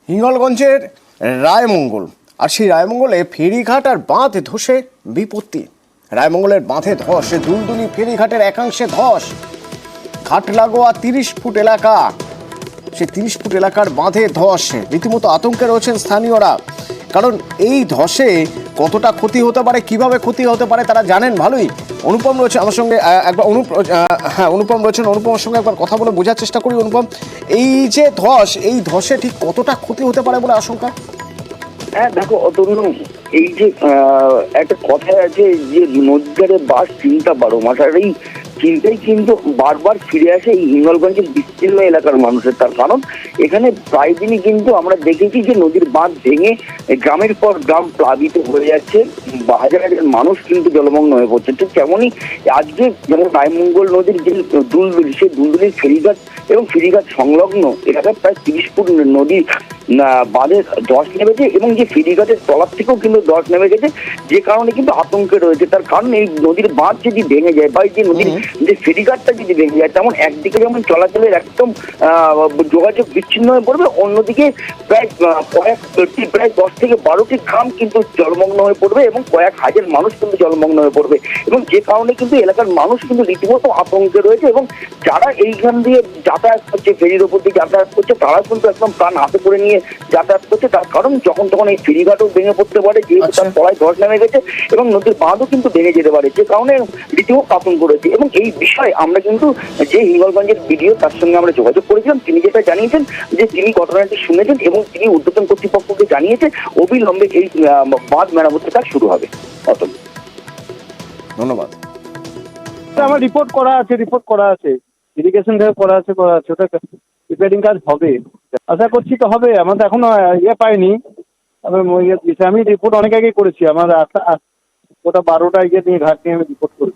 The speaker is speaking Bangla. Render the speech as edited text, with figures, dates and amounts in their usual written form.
হিঙ্গলগঞ্জের রায়মঙ্গল, আর সেই রায়মঙ্গলে ফেরিঘাট আর বাঁধ ধসে বিপত্তি। রায়মঙ্গলের বাঁধে ধস, দুলদুলি ফেরিঘাটের একাংশে ধস। ঘাট লাগোয়া 30 ফুট এলাকা, সেই 30 ফুট এলাকার বাঁধে ধস। রীতিমতো আতঙ্কে রয়েছেন স্থানীয়রা, কারণ এই ধসে কতটা ক্ষতি হতে পারে, কিভাবে ক্ষতি হতে পারে তারা জানেন ভালোই। অনুপম রয়েছে আমার সঙ্গে, একবার অনুপম রয়েছেন, অনুপমের সঙ্গে একবার কথা বলে বোঝার চেষ্টা করি। অনুপম, এই যে ধস, এই ধসে ঠিক কতটা ক্ষতি হতে পারে বলে আশঙ্কা? হ্যাঁ দেখো অতনু, এই যে একটা কথাই আছে যে নদীধারে বাস চিন্তা 12 মাস, আর এই চিন্তাই কিন্তু বারবার ফিরে আসে এই হিঙ্গলগঞ্জের বিস্তীর্ণ এলাকার মানুষের। তার কারণ এখানে প্রায় দিনই কিন্তু আমরা দেখেছি যে নদীর বাঁধ ভেঙে গ্রামের পর গ্রাম প্লাবিত হয়ে যাচ্ছে, হাজার হাজার মানুষ কিন্তু জলমগ্ন হয়ে পড়ছে। ঠিক তেমনই আজকে যেমন রায়মঙ্গল নদীর যে দুলদুলি, সেই দুলদুলির ফেরিঘাট এবং ফেরিঘাট সংলগ্ন এলাকায় প্রায় 30 ফুট নদী বাঁধে ধস নেমেছে, এবং যে ফেরিঘাটের তলার থেকেও কিন্তু ধস নেমে গেছে, যে কারণে কিন্তু আতঙ্কে রয়েছে। তার কারণ এই নদীর বাঁধ যদি ভেঙে যায় বা এই যে নদীর যে ফেরিঘাটটা যদি ভেঙে যায়, তেমন একদিকে যেমন চলাচলের একদম যোগাযোগ বিচ্ছিন্ন হয়ে পড়বে, অন্যদিকে প্রায় 10 থেকে 12টি গ্রাম কিন্তু জলমগ্ন হয়ে পড়বে এবং কয়েক হাজার মানুষ কিন্তু জলমগ্ন হয়ে পড়বে, এবং যে কারণে কিন্তু এলাকার মানুষ কিন্তু রীতিমতো আতঙ্কে রয়েছে। এবং যারা এইখান দিয়ে যাতায়াত করছে, ফেরির ওপর দিয়ে যাতায়াত করছে, তারা কিন্তু একদম প্রাণ হাতে করে নিয়ে যাতায়াত করছে। তার কারণ যখন তখন এই ফেরিঘাটও ভেঙে পড়তে পারে, যেহেতু তার তলায় ধস নেমে গেছে, এবং নদীর বাঁধও কিন্তু ভেঙে যেতে পারে, যে কারণে রীতিমতো আতঙ্ক রয়েছে। এবং এই বিষয়ে আমরা কিন্তু যে হিঙ্গলগঞ্জের ভিডিও, তার সঙ্গে আমরা যোগাযোগ করেছিলাম। তিনি যেটা জানিয়েছেন যে তিনি ঘটনাটি শুনেছেন এবং তিনি ঊর্ধ্বতন কর্তৃপক্ষকে জানিয়েছে অবিলম্বে এই বাঁধ মেরামতের কাজ শুরু হবে। ধন্যবাদ। আমার রিপোর্ট করা আছে ইরিগেশন করা আছে ওটা রিপেয়ারিং কাজ হবে, আশা করছি তো হবে। আমরা তো এখনো পাইনি, আমি রিপোর্ট অনেক আগেই করেছি। আমার ওটা 12টা নিয়ে ঘাট নিয়ে আমি রিপোর্ট করেছি।